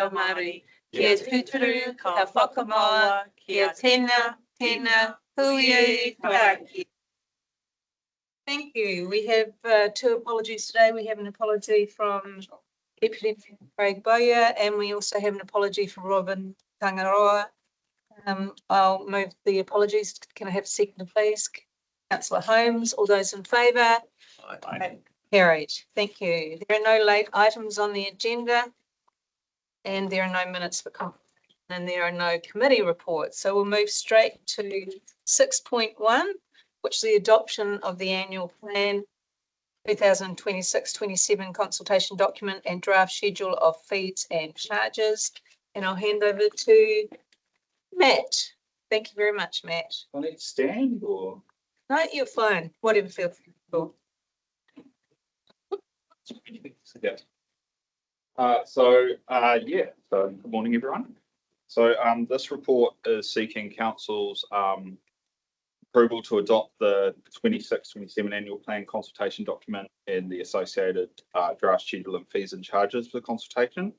reo Māori, kia tuturu, ka whakamoa, kia tēnā, tēnā, hui kāki. Thank you. We have two apologies today. We have an apology from Deputy Craig Bowyer, and we also have an apology from Robin Tangaroa. I'll move the apologies. Can I have a second, please? Councillor Holmes, all those in favour? Aye. Carried. Thank you. There are no late items on the agenda, and there are no minutes for conference, and there are no committee reports. So we'll move straight to 6.1, which is the adoption of the annual plan 2026-27 consultation document and draft schedule of fees and charges. And I'll hand over to Matt. Thank you very much, Matt. I need to stand or? No, you're fine. Whatever feels comfortable. Yeah. So good morning, everyone. So this report is seeking Council's approval to adopt the 26-27 annual plan consultation document and the associated draft schedule and fees and charges for the consultation.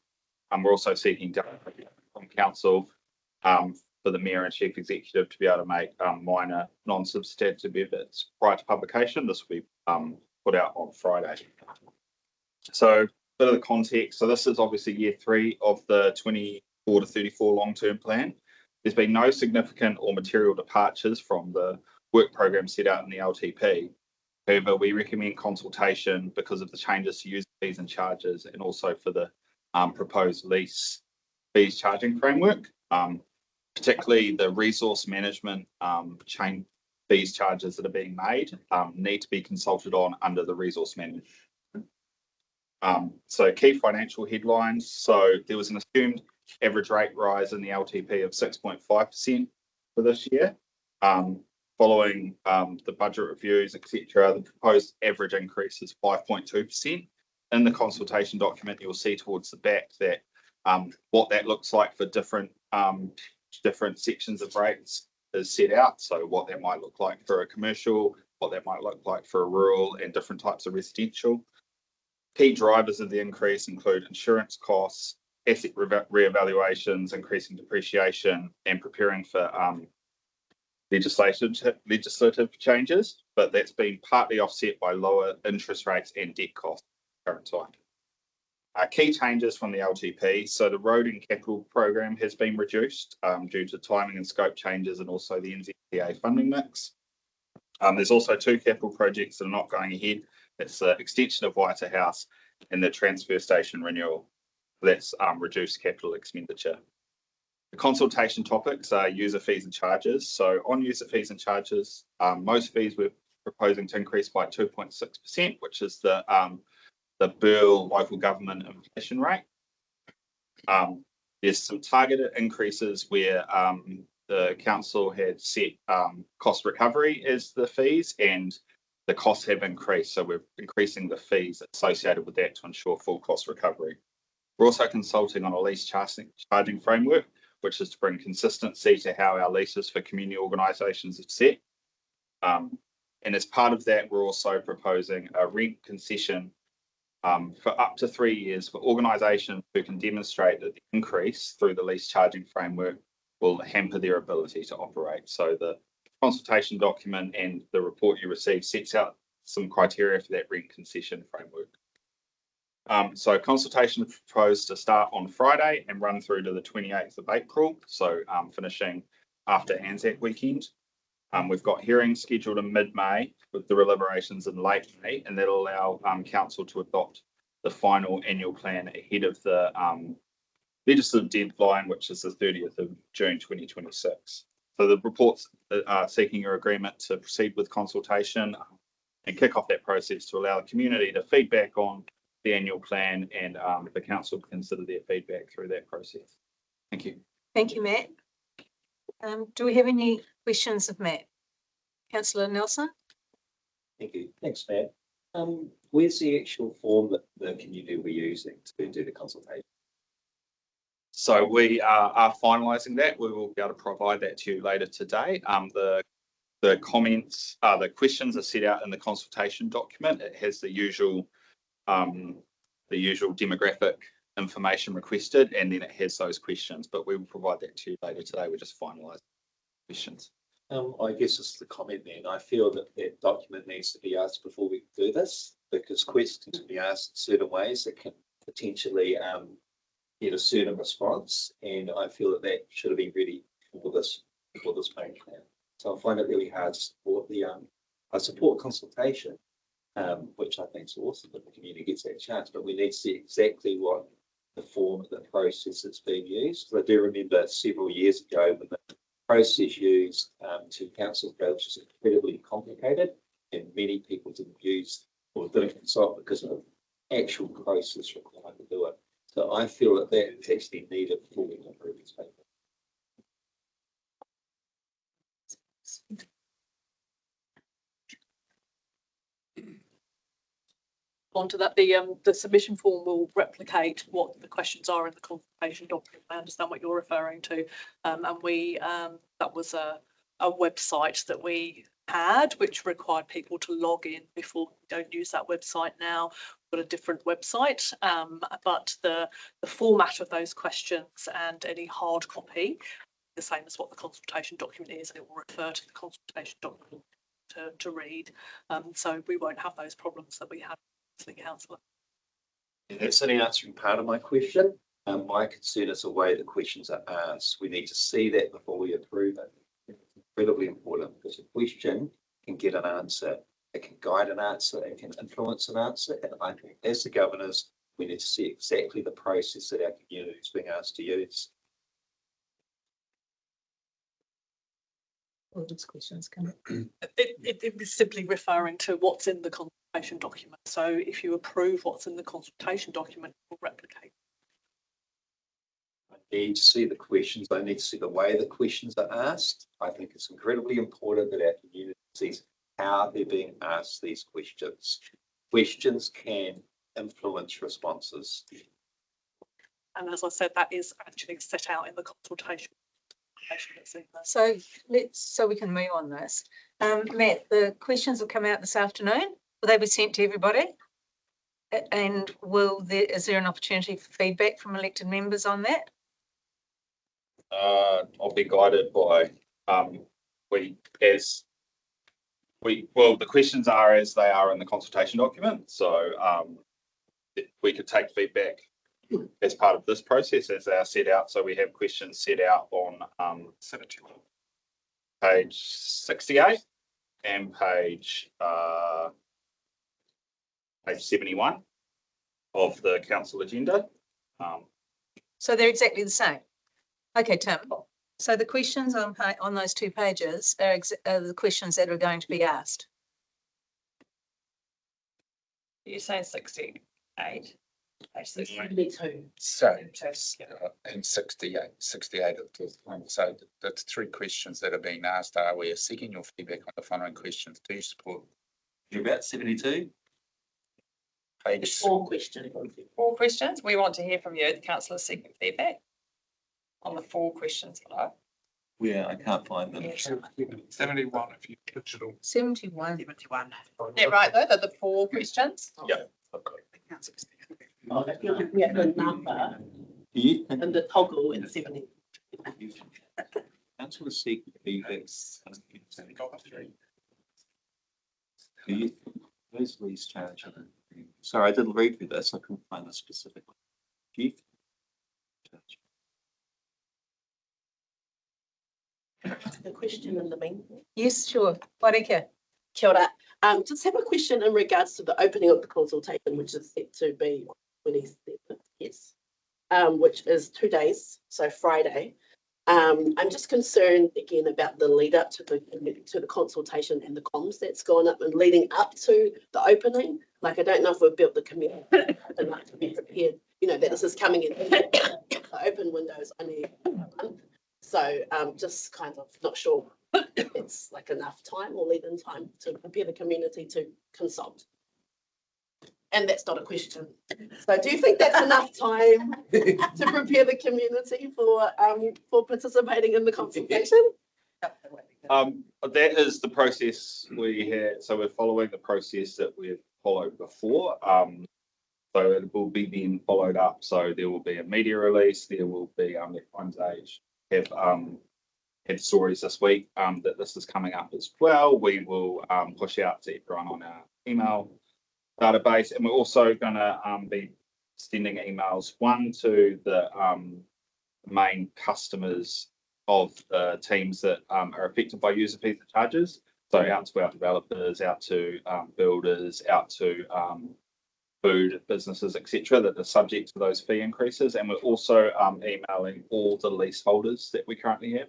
We're also seeking data from Council for the Mayor and Chief Executive to be able to make minor non-substantive edits prior to publication. This will be put out on Friday. So a bit of the context. So this is obviously year 3 of the 24 to 34 long-term plan. There's been no significant or material departures from the work program set out in the LTP. However, we recommend consultation because of the changes to user fees and charges, and also for the proposed lease fees charging framework, particularly the resource management chain fees charges that are being made need to be consulted on under the resource management. So key financial headlines. So there was an assumed average rate rise in the LTP of 6.5% for this year. Following the budget reviews, etc., the proposed average increase is 5.2%. In the consultation document, you'll see towards the back that what that looks like for different sections of rates is set out. So what that might look like for a commercial, what that might look like for a rural, and different types of residential. Key drivers of the increase include insurance costs, asset re-evaluations, increasing depreciation, and preparing for legislative changes, but that's been partly offset by lower interest rates and debt costs at the current time. Key changes from the LTP. So the road and capital program has been reduced due to timing and scope changes, and also the NZTA funding mix. There's also 2 capital projects that are not going ahead. That's the extension of Waita House and the transfer station renewal. That's reduced capital expenditure. The consultation topics are user fees and charges. So on user fees and charges, most fees we're proposing to increase by 2.6%, which is the Burl local government inflation rate. There's some targeted increases where the council had set cost recovery as the fees, and the costs have increased. So we're increasing the fees associated with that to ensure full cost recovery. We're also consulting on a lease charging framework, which is to bring consistency to how our leases for community organisations are set. And as part of that, we're also proposing a rent concession for up to 3 years for organisations who can demonstrate that the increase through the lease charging framework will hamper their ability to operate. So the consultation document and the report you receive sets out some criteria for that rent concession framework. So consultation is proposed to start on Friday and run through to the 28th of April, so finishing after Anzac weekend. We've got hearings scheduled in mid-May with the deliberations in late May, and that'll allow council to adopt the final annual plan ahead of the legislative deadline, which is the 30th of June 2026. So the report's seeking your agreement to proceed with consultation and kick off that process to allow the community to feedback on the annual plan, and the council consider their feedback through that process. Thank you. Thank you, Matt. Do we have any questions of Matt? Councillor Nelson? Thank you. Thanks, Matt. Where's the actual form that the community will be using to do the consultation? So we are finalising that. We will be able to provide that to you later today. The comments, the questions are set out in the consultation document. It has the usual demographic information requested, and then it has those questions, but we will provide that to you later today. We're just finalising questions. I guess it's the comment then. I feel that that document needs to be asked before we do this, because questions can be asked in certain ways that can potentially get a certain response. And I feel that that should have been ready for this page now. So I find it really hard to support I support consultation, which I think is awesome that the community gets that chance, but we need to see exactly what the form of the process that's being used. I do remember several years ago when the process used to council bills was incredibly complicated, and many people didn't use or didn't consult because of actual process required to do it. So I feel that that is actually needed before we can approve this paper. Onto that, the submission form will replicate what the questions are in the consultation document. I understand what you're referring to, and we that was a website that we had which required people to log in before. We don't use that website now. We've got a different website, but the format of those questions and any hard copy the same as what the consultation document is, and it will refer to the consultation document to read. So we won't have those problems that we had. Councillor. That's only answering part of my question. My concern is the way the questions are asked. We need to see that before we approve it. It's incredibly important because a question can get an answer, it can guide an answer, it can influence an answer. And I think as the governors, we need to see exactly the process that our community is being asked to use. All these questions come. It was simply referring to what's in the consultation document. So if you approve what's in the consultation document, it will replicate. I need to see the questions. I need to see the way the questions are asked. I think it's incredibly important that our community sees how they're being asked these questions. Questions can influence responses. And as I said, that is actually set out in the consultation. So we can move on this. Matt, the questions will come out this afternoon. Will they be sent to everybody? And is there an opportunity for feedback from elected members on that? I'll be guided by the questions are as they are in the consultation document. So we could take feedback as part of this process as they are set out. So we have questions set out on page 68 and page 71 of the council agenda. So they're exactly the same. Okay, Tim. So the questions on those two pages are the questions that are going to be asked. You say 68. Page 72. So, and 68 of the one. So the three questions that are being asked are: we are seeking your feedback on the following questions. Do you support? You're about 72. Page 4 questions. 4 questions. We want to hear from you, the councillor, seeking feedback on the 4 questions below. Yeah, I can't find them. 71 if you digital. 71. 71. Is that right though? They're the 4 questions? Yeah, I've got it. You're looking at the number You and the toggle in 70. council is seeking feedback. Where's Lee's charge? Sorry, I didn't read through this. I couldn't find this specifically. Chief? The question in the main. Yes, sure. Warika. Kia ora. Just have a question in regards to the opening of the consultation, which is set to be 27th, yes, which is 2 days, so Friday. I'm just concerned again about the lead up to the consultation and the comms that's gone up and leading up to the opening. Like, I don't know if we've built the community enough to be prepared, you know, that this is coming in. The open window is only a month. So just kind of not sure if it's like enough time or lead in time to prepare the community to consult. And that's not a question. So do you think that's enough time to prepare the community for participating in the consultation? That is the process we had. So we're following the process that we've followed before. So it will be then followed up. So there will be a media release. There will be the Times Age have stories this week that this is coming up as well. We will push out to everyone on our email database, and we're also going to be sending emails, one to the main customers of the teams that are affected by user fees and charges. So out to our developers, out to builders, out to food businesses, etc., that are subject to those fee increases. And we're also emailing all the leaseholders that we currently have.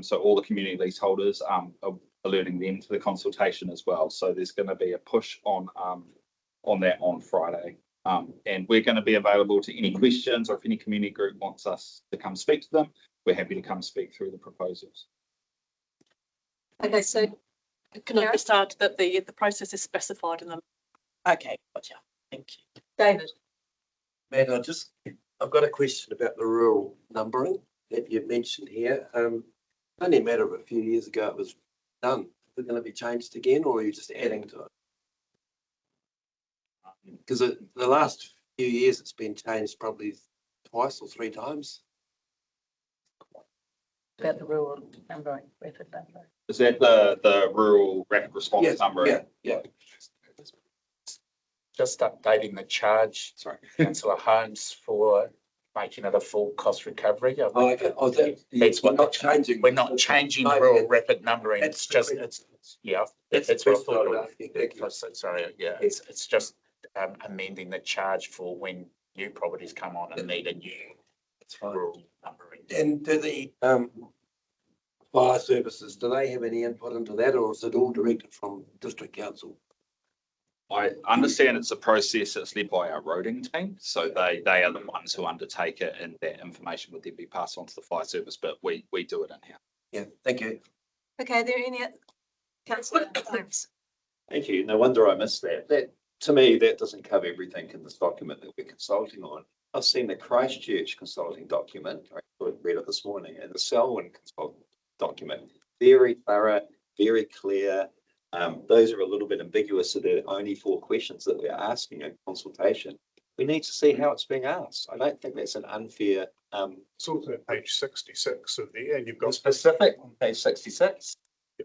So all the community leaseholders, alerting them to the consultation as well. So there's going to be a push on that on Friday. And we're going to be available to any questions, or if any community group wants us to come speak to them, we're happy to come speak through the proposals. Okay, so, Can I just add that the process is specified in the. okay, gotcha. Thank you. David? Matt, I've got a question about the rural numbering that you've mentioned here. Only a matter of a few years ago it was done. Is it going to be changed again, or are you just adding to it? Because the last few years it's been changed probably twice or three times. About the rural numbering, rapid numbering. Is that the rural rapid response Yes, number? yeah. Just updating the charge, Sorry. councillor Holmes, for making it a full cost recovery. I Oh, think okay. Oh, That's we're what- not changing. We're not changing No, rural yeah. rapid numbering. That's It's just, the- yeah, That's that's the what I best I would thought. ask you. Thank you. Sorry, yeah, it's just amending the charge for when new properties come on and need a new That's fine. rural numbering. And do the fire services, do they have any input into that, or is it all directed from district council? I understand it's a process that's led by our roading team. So they are the ones who undertake it, and that information would then be passed on to the fire service, but we do it in-house. Yeah, thank you. Okay, are there any, councillor Holmes? Thank you. No wonder I missed that. That, to me, that doesn't cover everything in this document that we're consulting on. I've seen the Christchurch consulting document. I read it this morning, and the Selwyn consulting document. Very thorough, very clear. Those are a little bit ambiguous. So there are only 4 questions that we're asking in consultation. We need to see how it's being asked. I don't think that's an unfair. It's also page 66 of there, and you've got. Specific on page 66.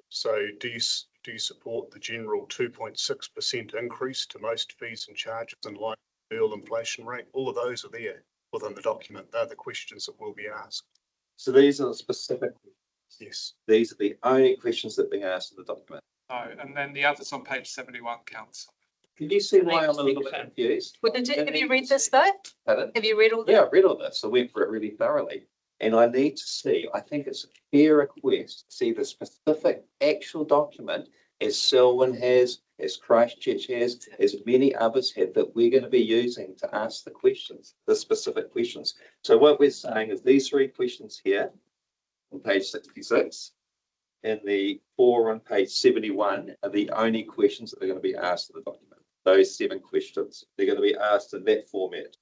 So do you support the general 2.6% increase to most fees and charges in line with the real inflation rate? All of those are there within the document. They're the questions that will be asked. So these are the specific. Yes. These are the only questions that are being asked in the document. No, and then the others on page 71 counts. Can you see why I'm a little bit confused? Well, have you read this though? Pardon? Have you read all that? Yeah, I've read all this. I went for it really thoroughly. And I need to see, I think it's a fair request to see the specific actual document as Selwyn has, as Christchurch has, as many others have, that we're going to be using to ask the questions, the specific questions. So what we're saying is these 3 questions here on page 66 and the 4 on page 71 are the only questions that are going to be asked in the document. Those 7 questions, they're going to be asked in that format.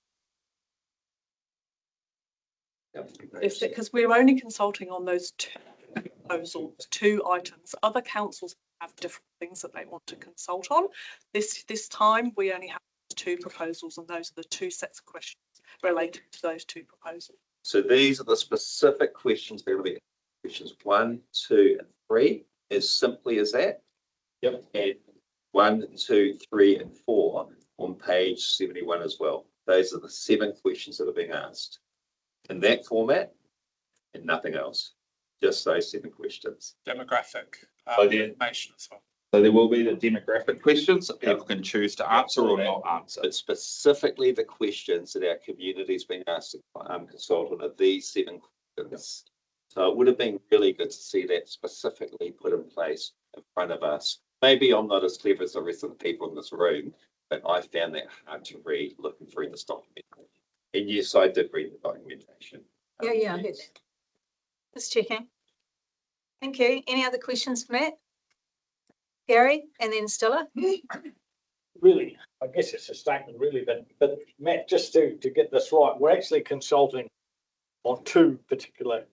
Because we're only consulting on those 2 proposals, 2 items. Other councils have different things that they want to consult on. This time, we only have 2 proposals, and those are the 2 sets of questions related to those 2 proposals. So these are the specific questions. They're going to be questions 1, 2, and 3, as simply as that. Yep. And 1, 2, 3, and 4 on page 71 as well. Those are the 7 questions that are being asked in that format and nothing else. Just those 7 questions. Demographic So the- information as well. So there will be the demographic questions that people can choose to answer or not answer. But specifically the questions that our community's been asked to consult on are these 7 questions. So it would have been really good to see that specifically put in place in front of us. Maybe I'm not as clever as the rest of the people in this room, but I found that hard to read looking through this document. And yes, I did read the documentation. Yeah, I heard that. Just checking. Thank you. Any other questions for Matt? Gary, and then Stella? Really, I guess it's a statement really, but Matt, just to get this right, we're actually consulting on 2 particular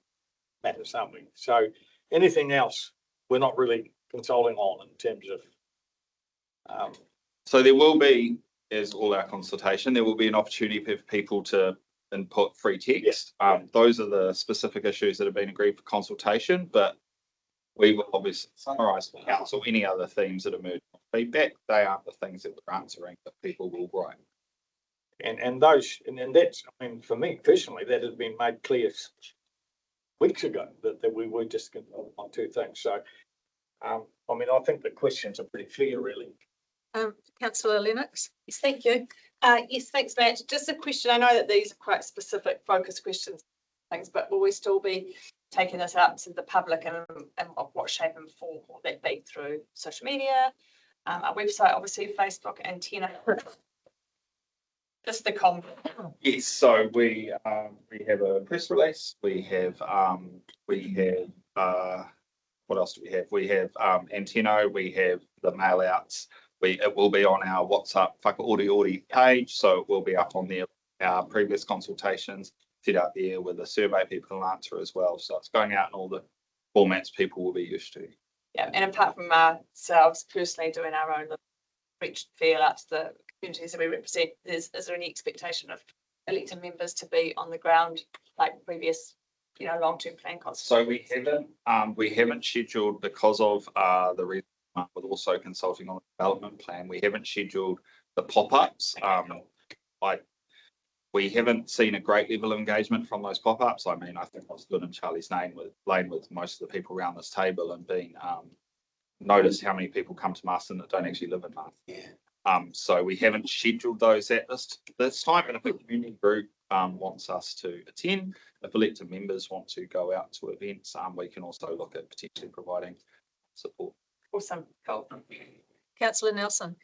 matters, aren't we? So anything else, we're not really consulting on in terms of. So there will be, as all our consultation, there will be an opportunity for people to input free text. Yes. Those are the specific issues that have been agreed for consultation, but we will obviously summarise for council any other themes that emerge from feedback. They aren't the things that we're answering, but people will write. And those, and that's, I mean, for me personally, that has been made clear weeks ago that we were just on two things. So, I mean, I think the questions are pretty clear, really. Councillor Lennox? Yes, thank you. Yes, thanks, Matt. Just a question. I know that these are quite specific focus questions, things, but will we still be taking this out to the public and what shape and form will that be through social media, our website, obviously Facebook, antenna? Just the comment. Yes, so we have a press release. We have what else do we have? We have Antenno. We have the mail outs. It will be on our WhatsApp Whakaori page, so it will be up on there. Our previous consultations set out there with a survey people can answer as well. So it's going out in all the formats people will be used to. Yeah, and apart from ourselves personally doing our own reach feel out to the communities that we represent, is there any expectation of elected members to be on the ground like previous, long-term plan consultations? So we haven't scheduled because of the reason with also consulting on the development plan. We haven't scheduled the pop-ups. We haven't seen a great level of engagement from those pop-ups. I mean, I think I was good in Charlie's lane with most of the people around this table and being notice how many people come to Marston that don't actually live in Marston. Yeah. So we haven't scheduled those at this time. And if a community group wants us to attend, if elected members want to go out to events, we can also look at potentially providing support. Awesome, cool. Councillor Nelson?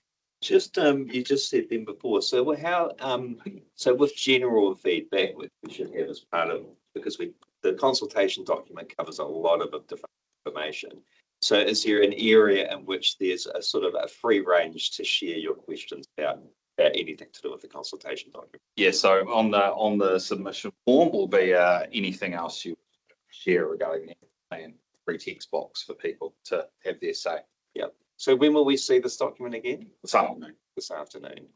Just, you just said them before, so how, so with general feedback, which we should have as part of, because the consultation document covers a lot of different information. So is there an area in which there's a sort of a free range to share your questions about anything to do with the consultation document? Yeah, so on the submission form will be anything else you share regarding the plan, free text box for people to have their say. Yep. So when will we see this document again? This afternoon. This afternoon.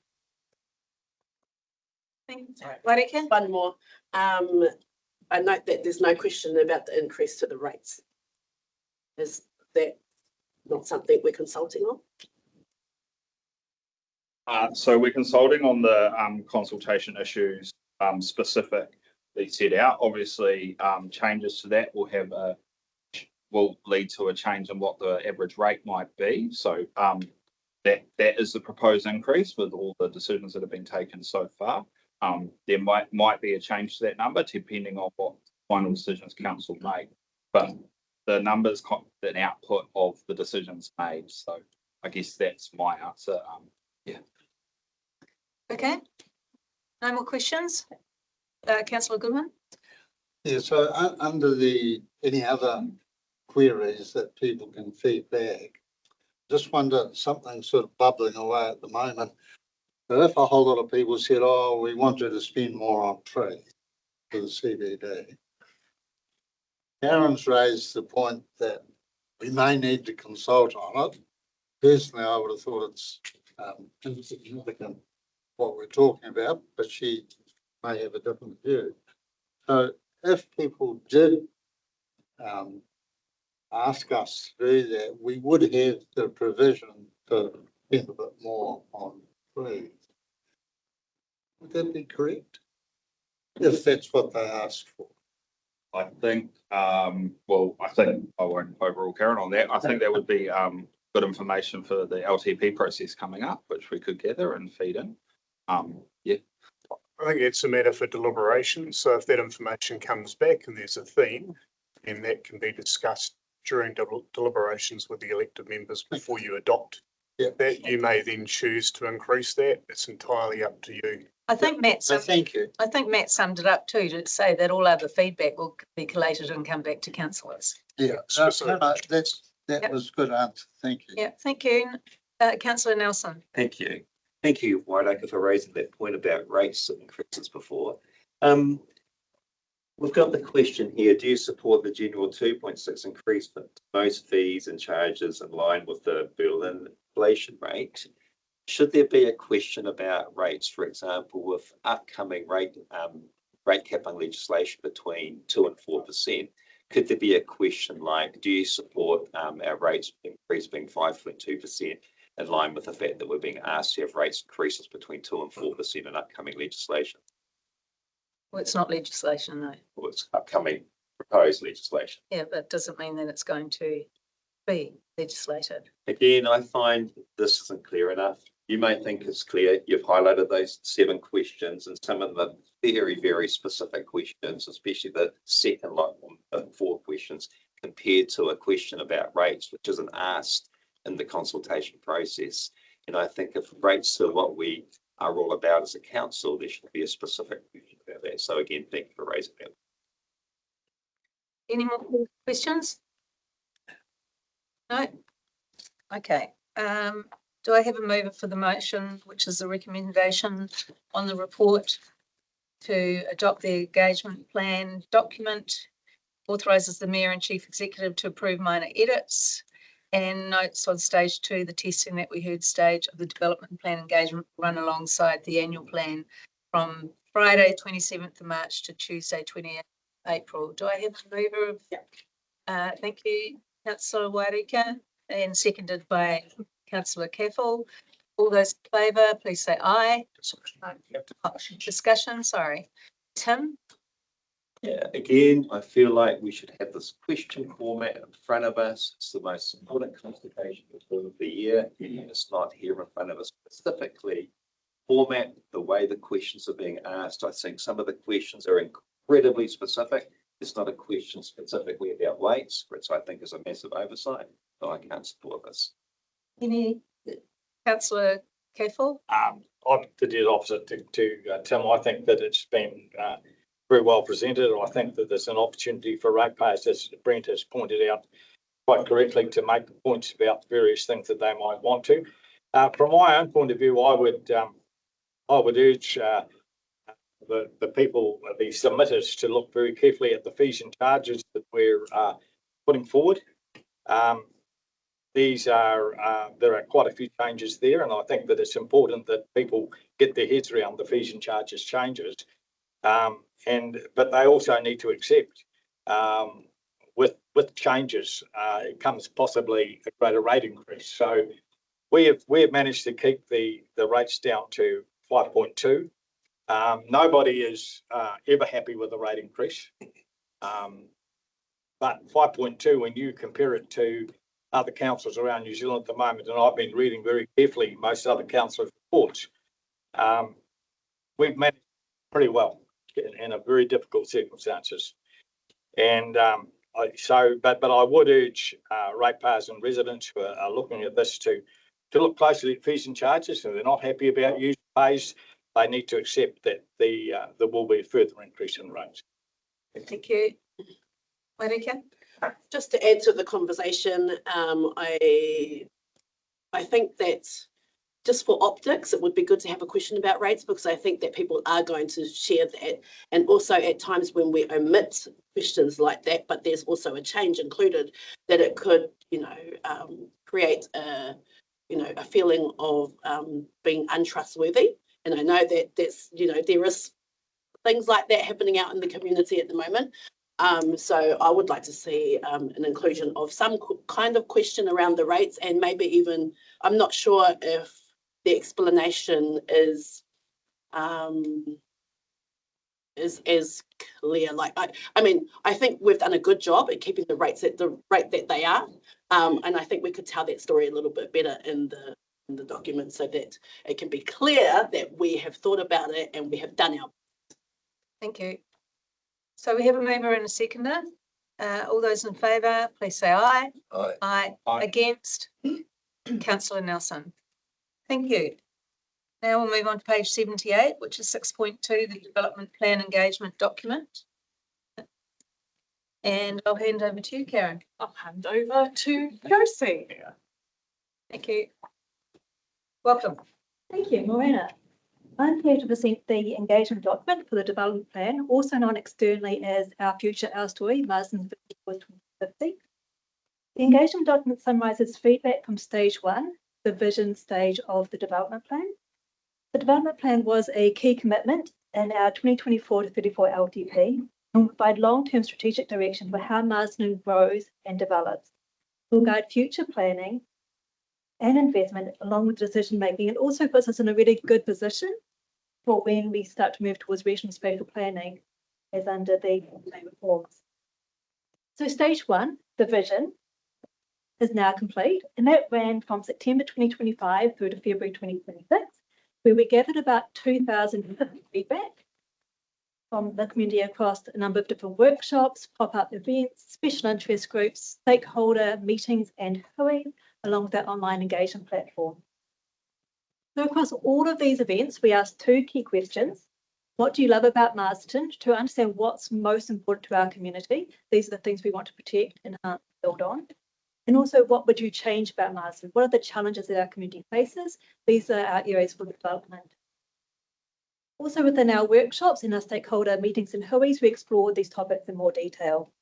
Warike? One more. I note that there's no question about the increase to the rates. Is that not something we're consulting on? So we're consulting on the consultation issues specifically set out. Obviously, changes to that will lead to a change in what the average rate might be. So that is the proposed increase with all the decisions that have been taken so far. There might be a change to that number depending on what final decisions council make, but the numbers an output of the decisions made. So I guess that's my answer. Yeah. Okay. No more questions? Councillor Goodman? Yeah, so under any other queries that people can feed back, just wonder, something sort of bubbling away at the moment. But if a whole lot of people said, oh, we want you to spend more on trees for the CBD, Karen's raised the point that we may need to consult on it. Personally, I would have thought it's insignificant what we're talking about, but she may have a different view. So if people did ask us to do that, we would have the provision to spend a bit more on trees. Would that be correct? If that's what they asked for. I think, I think I won't overrule Karen on that. I think that would be good information for the LTP process coming up, which we could gather and feed in. Yeah. I think it's a matter for deliberation. So if that information comes back and there's a theme, then that can be discussed during deliberations with the elected members before you adopt that. You may then choose to increase that. It's entirely up to you. I think Matt. Thank you. I think Matt summed it up too, to say that all other feedback will be collated and come back to councillors. Yeah, that was a good answer. Thank you. Yeah, thank you. Councillor Nelson. Thank you. Thank you, Wairaka, for raising that point about rates increases before. We've got the question here. Do you support the general 2.6 increase for most fees and charges in line with the Berlin inflation rate? should there be a question about rates, for example, with upcoming rate capping legislation between 2% and 4%? Could there be a question like, do you support our rates increase being 5.2%, in line with the fact that we're being asked to have rates increases between 2% and 4% in upcoming legislation? Well, it's not legislation though. Or it's upcoming proposed legislation. Yeah, but it doesn't mean that it's going to be legislated. Again, I find this isn't clear enough. You may think it's clear. You've highlighted those 7 questions, and some of the very, very specific questions, especially the second line of 4 questions, compared to a question about rates, which isn't asked in the consultation process. And I think if rates are what we are all about as a council, there should be a specific question about that. So again, thank you for raising that. Any more questions? No? Okay. Do I have a mover for the motion, which is a recommendation on the report to adopt the engagement plan document, authorises the Mayor and Chief Executive to approve minor edits, and notes on stage 2, the testing that we heard stage of the development plan engagement run alongside the annual plan from Friday, 27th of March to Tuesday, 20th April. Do I have a mover of? Yeah. Thank you, Councillor Warika, and seconded by Councillor Caffel. All those in favour, please say aye. Discussion, sorry. Tim? Yeah, again, I feel like we should have this question format in front of us. It's the most important consultation of the year, and it's not here in front of us specifically. Format, the way the questions are being asked, I think some of the questions are incredibly specific. It's not a question specifically about weights, which I think is a massive oversight, so I can't support this. Any? Councillor Caffel? I'm the dead opposite to Tim. I think that it's been very well presented. I think that there's an opportunity for ratepayers, as Brent has pointed out quite correctly, to make the points about various things that they might want to. From my own point of view, I would urge the people, the submitters, to look very carefully at the fees and charges that we're putting forward. There are quite a few changes there, and I think that it's important that people get their heads around the fees and charges changes. But they also need to accept with changes, it comes possibly a greater rate increase. So we have managed to keep the rates down to 5.2. Nobody is ever happy with the rate increase. But 5.2, when you compare it to other councils around New Zealand at the moment, and I've been reading very carefully most other council reports, we've managed pretty well in a very difficult circumstances. And but I would urge ratepayers and residents who are looking at this to look closely at fees and charges. If they're not happy about user pays, they need to accept that there will be a further increase in rates. Thank you. Marika? Just to add to the conversation, I think that just for optics, it would be good to have a question about rates, because I think that people are going to share that. And also at times when we omit questions like that, but there's also a change included, that it could, create a feeling of being untrustworthy. And I know that there is things like that happening out in the community at the moment. So I would like to see an inclusion of some kind of question around the rates, and maybe even, I'm not sure if the explanation is as clear. Like, I think we've done a good job at keeping the rates at the rate that they are. And I think we could tell that story a little bit better in the document, so that it can be clear that we have thought about it and we have done our. Thank you. So we have a mover and a seconder. All those in favour, please say aye. Aye. Aye. Aye. Against? Councillor Nelson. Thank you. Now we'll move on to page 78, which is 6.2, the development plan engagement document. And I'll hand over to you, Karen. I'll hand over to Josie. Thank you. Welcome. Thank you, Morena. I'm here to present the engagement document for the development plan, also known externally as Our Future, Our Story, Marsden 2050. The engagement document summarises feedback from stage 1 the vision stage of the development plan. The development plan was a key commitment in our 2024 to 34 LTP and will provide long-term strategic direction for how Marsden grows and develops. It will guide future planning and investment along with decision making. It also puts us in a really good position for when we start to move towards regional spatial planning as under the reforms. So stage one, the vision, is now complete, and that ran from September 2025 through to February 2026, where we gathered about 2,000 feedback from the community across a number of different workshops, pop-up events, special interest groups, stakeholder meetings and hui, along with our online engagement platform. So across all of these events, we asked two key questions. What do you love about Marsden? To understand what's most important to our community. These are the things we want to protect, enhance, build on. And also, what would you change about Marsden? What are the challenges that our community faces? These are our areas for development. Also within our workshops and our stakeholder meetings and huis, we explored these topics in more detail.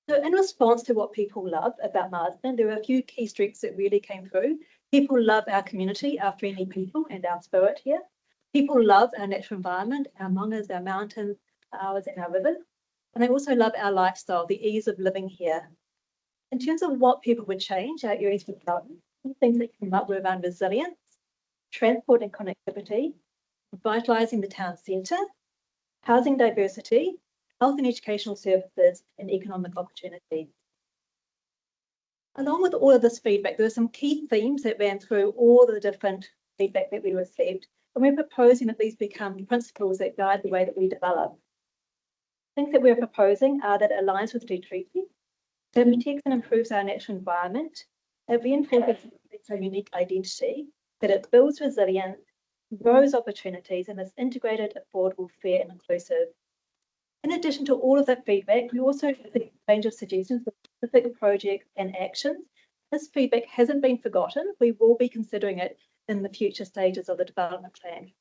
So in response to what people love about Marsden, there were a few key strengths that really came through. People love our community, our friendly people and our spirit here. People love our natural environment, our mangas, our mountains, ours and our rivers. And they also love our lifestyle, the ease of living here. In terms of what people would change, our areas for development, things that came up were around resilience, transport and connectivity, vitalising the town centre, housing diversity, health and educational services, and economic opportunity. Along with all of this feedback, there were some key themes that ran through all the different feedback that we received, and we're proposing that these become principles that guide the way that we develop. Things that we're proposing are that it aligns with the treaty, that protects and improves our natural environment, it reinforces our unique identity, that it builds resilience, grows opportunities, and is integrated, affordable, fair, and inclusive. In addition to all of that feedback, we also have a range of suggestions for specific projects and actions. This feedback hasn't been forgotten. We will be considering it in the future stages of the development plan.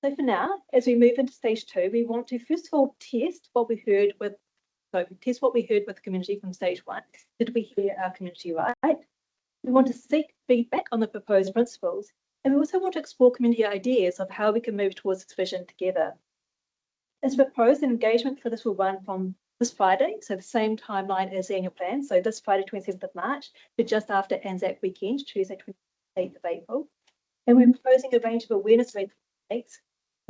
So for now, as we move into stage two, we want to first of all test what we heard with the community from stage one. Did we hear our community right? We want to seek feedback on the proposed principles, and we also want to explore community ideas of how we can move towards this vision together. As proposed, an engagement for this will run from this Friday, so the same timeline as the annual plan, so this Friday, 27th of March, to just after Anzac weekend, Tuesday, 28th of April. And we're proposing a range of awareness events,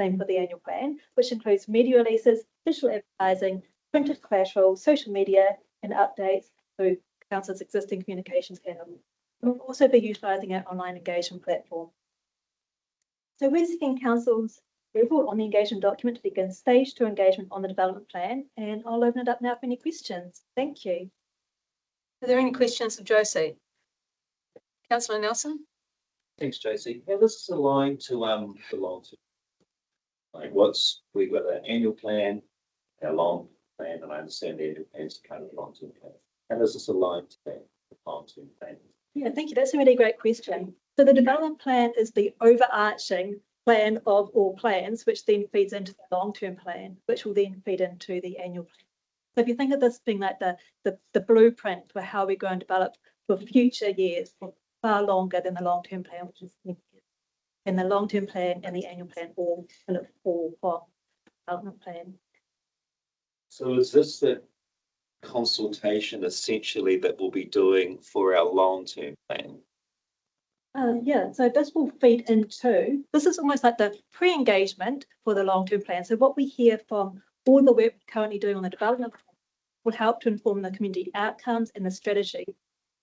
same for the annual plan, which includes media releases, digital advertising, printed collateral, social media, and updates through Council's existing communications channel. We'll also be utilising our online engagement platform. So we're seeking Council's approval on the engagement document to begin stage two engagement on the development plan, and I'll open it up now for any questions. Thank you. Are there any questions of Josie? Councillor Nelson? Thanks, Josie. How does this align to the long term? Like we've got an annual plan, our long plan, and I understand the annual plan is kind of long term plan. How does this align to that long term plan? Yeah, thank you. That's a really great question. So the development plan is the overarching plan of all plans, which then feeds into the long-term plan, which will then feed into the annual plan. So if you think of this being like the blueprint for how we go and develop for future years, for far longer than the long-term plan, which is 10 years. And the long-term plan and the annual plan all kind of fall from the development plan. So is this the consultation essentially that we'll be doing for our long-term plan? Yeah, so this will feed into, this is almost like the pre-engagement for the long-term plan. So what we hear from all the work we're currently doing on the development plan will help to inform the community outcomes and the strategy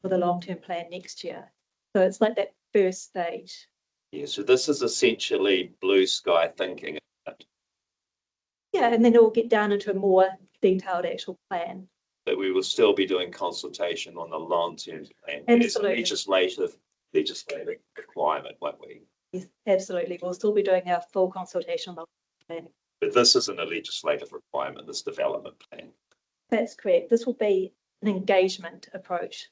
for the long-term plan next year. So it's like that first stage. Yeah, so this is essentially blue sky thinking. Yeah, and then it will get down into a more detailed actual plan. But we will still be doing consultation on the long-term plan. Absolutely. It's a legislative requirement, won't we? Yes, absolutely. We'll still be doing our full consultation on the plan. But this isn't a legislative requirement, this development plan. That's correct. This will be an engagement approach.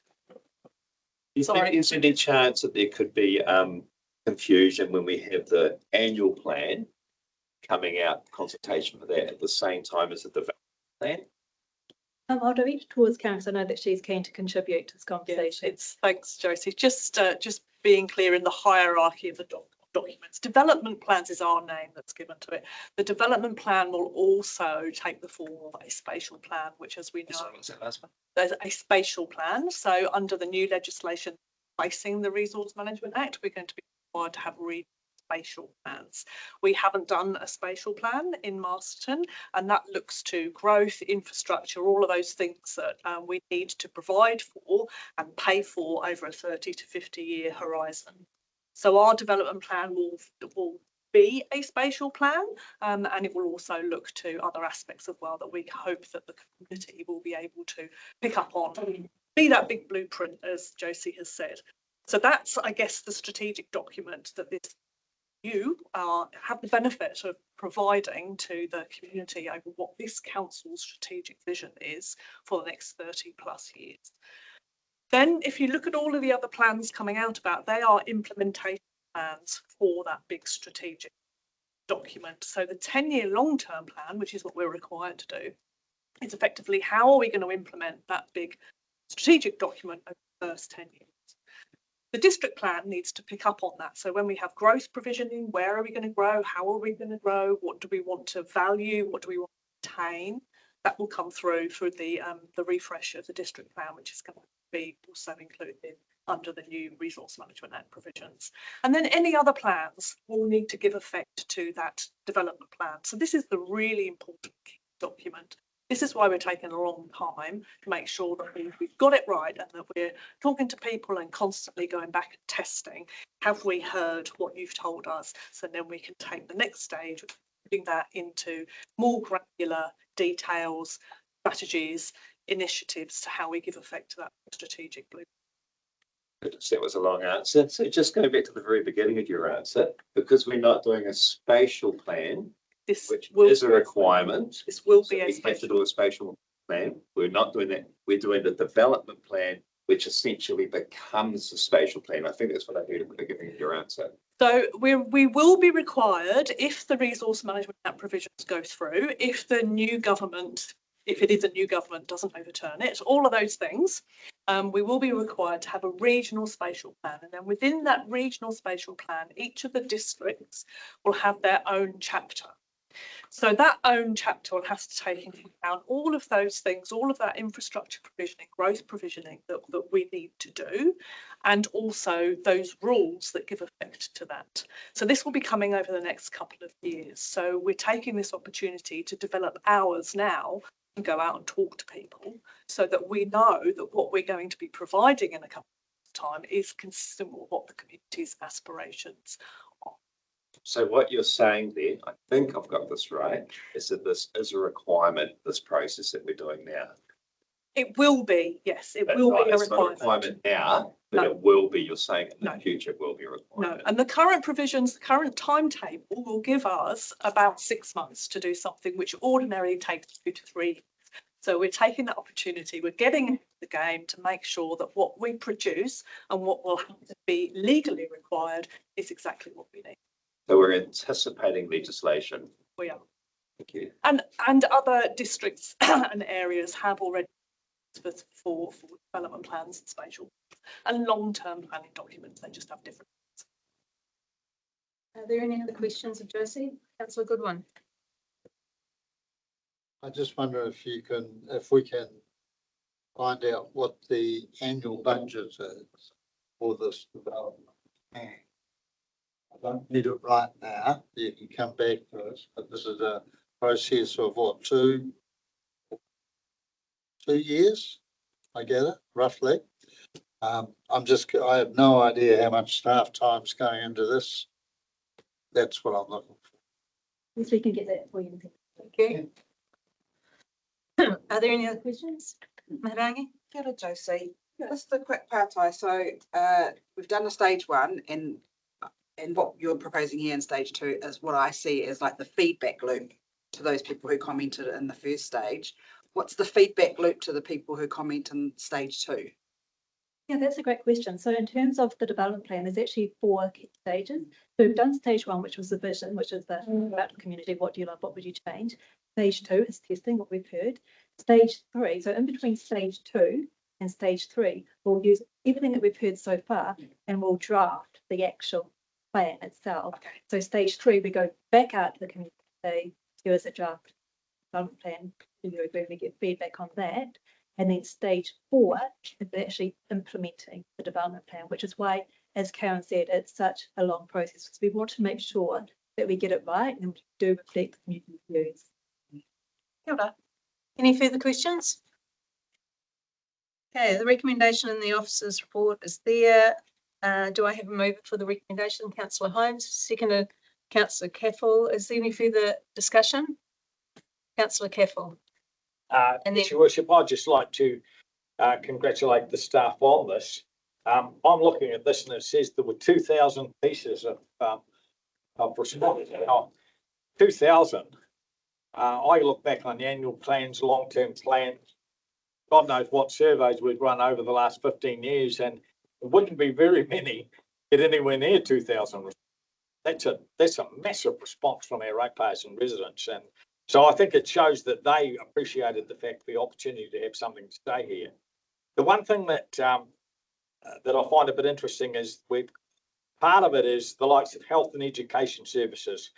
Is there any chance that there could be confusion when we have the annual plan coming out, consultation for that at the same time as the development plan? I'll direct towards Karen, because I know that she's keen to contribute to this Yes, conversation. thanks, Josie. Just being clear in the hierarchy of the documents. Development plans is our name that's given to it. The development plan will also take the form of a spatial plan, which, as we know, What's that last one? there's a spatial plan. So under the new legislation facing the Resource Management Act, we're going to be required to have spatial plans. We haven't done a spatial plan in Masterton, and that looks to growth, infrastructure, all of those things that we need to provide for and pay for over a 30 to 50 year horizon. So our development plan will be a spatial plan, and it will also look to other aspects as well that we hope that the community will be able to pick up on, be that big blueprint, as Josie has said. So that's, I guess, the strategic document that you have the benefit of providing to the community over what this council's strategic vision is for the next 30 plus years. Then if you look at all of the other plans coming out about, they are implementation plans for that big strategic document. So the 10-year long-term plan, which is what we're required to do, is effectively how are we going to implement that big strategic document over the first 10 years. The district plan needs to pick up on that. So when we have growth provisioning, where are we going to grow? How are we going to grow? What do we want to value? What do we want to retain? That will come through the refresh of the district plan, which is going to be also included under the new Resource Management Act provisions. And then any other plans will need to give effect to that development plan. So this is the really important document. This is why we're taking a long time to make sure that we've got it right and that we're talking to people and constantly going back and testing. Have we heard what you've told us? So then we can take the next stage of putting that into more granular details, strategies, initiatives to how we give effect to that strategic blueprint. That was a long answer. So just going back to the very beginning of your answer, because we're not doing a spatial plan, which is a requirement. This will be we have to do a spatial plan. We're not doing that. We're doing the development plan, which essentially becomes a spatial plan. I think that's what I heard at the beginning of your answer. So we will be required, if the Resource Management Act provisions go through, if the new government, if it is a new government, doesn't overturn it, all of those things, we will be required to have a regional spatial plan. And then within that regional spatial plan, each of the districts will have their own chapter. So that own chapter will have to take into account all of those things, all of that infrastructure provisioning, growth provisioning that we need to do, and also those rules that give effect to that. So this will be coming over the next couple of years. So we're taking this opportunity to develop ours now and go out and talk to people so that we know that what we're going to be providing in a couple of time is consistent with what the community's aspirations are. So what you're saying there, I think I've got this right, is that this is a requirement, this process that we're doing now. It will be, yes, it will be a requirement now, but it will be, you're saying in the future it will be a requirement. No, and the current provisions, the current timetable will give us about 6 months to do something which ordinarily takes 2 to 3 years. So we're taking that opportunity, we're getting into the game to make sure that what we produce and what will have to be legally required is exactly what we need. So we're anticipating legislation. We are. Thank you. And other districts and areas have already for development plans and spatial and long-term planning documents. They just have different. Are there any other questions of Josie? Councillor Goodwin. I just wonder if we can find out what the annual budget is for this development. I don't need it right now. You can come back to us, but this is a process of what, 2 years, I gather, roughly. I have no idea how much staff time's going into this. That's what I'm looking for. Yes, we can get that for you. Thank you. Are there any other questions? Marangi? Kia ora, Josie. Just a quick partai. So we've done a stage 1 and what you're proposing here in stage 2 is what I see as like the feedback loop to those people who commented in the first stage. What's the feedback loop to the people who comment in stage 2? Yeah, that's a great question. So in terms of the development plan, there's actually 4 key stages. So we've done stage 1, which was the vision, which is the about the community, what do you love, what would you change? Stage 2 is testing, what we've heard. Stage 3, so in between stage 2 and stage 3, we'll use everything that we've heard so far and we'll draft the actual plan itself. So stage 3, we go back out to the community, say, give us a draft development plan, we get feedback on that. And then stage 4 is actually implementing the development plan, which is why, as Karen said, it's such a long process, because we want to make sure that we get it right and we do reflect the community views. Kia ora. Any further questions? Okay, the recommendation in the officer's report is there. Do I have a mover for the recommendation? Councillor Holmes, seconded Councillor Caffel. Is there any further discussion? Councillor Caffel. And Your Worship, I'd just like to congratulate the staff on this. I'm looking at this and it says there were 2,000 pieces of response. Now, 2,000. I look back on the annual plans, long-term plans, God knows what surveys we've run over the last 15 years, and it wouldn't be very many get anywhere near 2,000. That's a massive response from our ratepayers and residents, and so I think it shows that they appreciated the fact, the opportunity to have something to say here. The one thing that that I find a bit interesting is part of it is the likes of health and education services,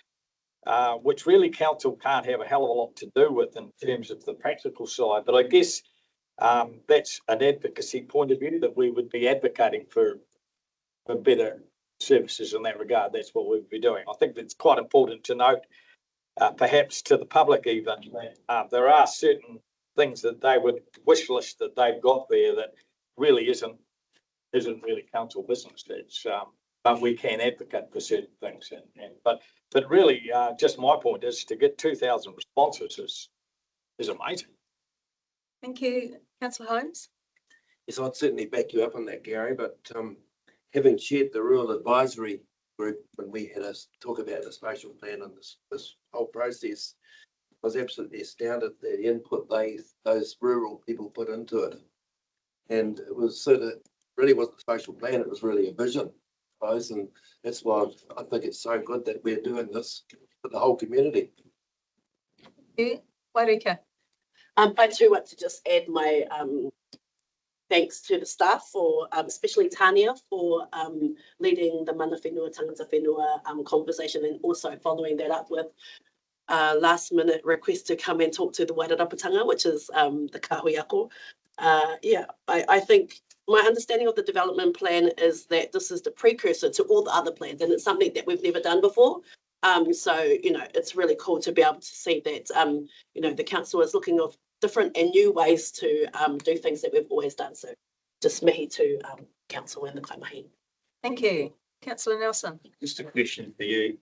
which really council can't have a hell of a lot to do with in terms of the practical side. But I guess that's an advocacy point of view that we would be advocating for better services in that regard. That's what we'd be doing. I think that's quite important to note. Perhaps to the public even, there are certain things that they would wish list that they've got there that really isn't really council business. It's but we can advocate for certain things, but really, just my point is to get 2,000 responses is amazing. Thank you, Councillor Holmes. Yes, I'd certainly back you up on that, Gary, but having chaired the Rural Advisory Group when we had a talk about the spatial plan and this whole process, I was absolutely astounded at the input those rural people put into it. And it was sort of really wasn't a spatial plan, it was really a vision, I suppose, and that's why I think it's so good that we're doing this for the whole community. Wairika. I too want to just add my thanks to the staff for, especially Tania, for leading the Mana Whenua, Tangata Whenua conversation, and also following that up with last minute request to come and talk to the Wairarapatanga, which is the Kahui Ako. Yeah, I think my understanding of the development plan is that this is the precursor to all the other plans, and it's something that we've never done before. So, you know, it's really cool to be able to see that, you know, the council is looking of different and new ways to do things that we've always done. So just mihi to council and the kaimahi. Thank you. Councillor Nelson. Just a question for you.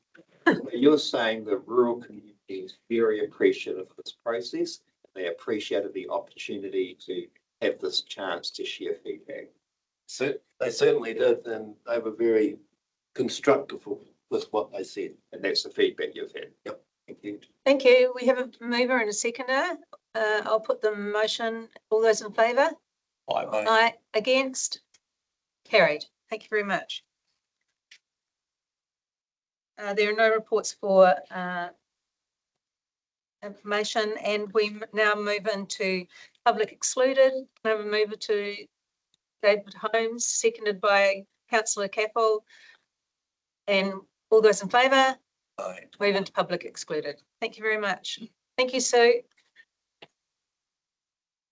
You're saying the rural community is very appreciative of this process. They appreciated the opportunity to have this chance to share feedback. So they certainly did, and they were very constructive with what they said. And that's the feedback you've had. Yep. Thank you. Thank you. We have a mover and a seconder. I'll put the motion. All those in favour? Aye. Aye. Against? Carried. Thank you very much. There are no reports for information, and we now move into public excluded. I have a mover to David Holmes, seconded by Councillor Caffel. And all those in favour? Aye. Move into public excluded. Thank you very much. Thank you, Sue.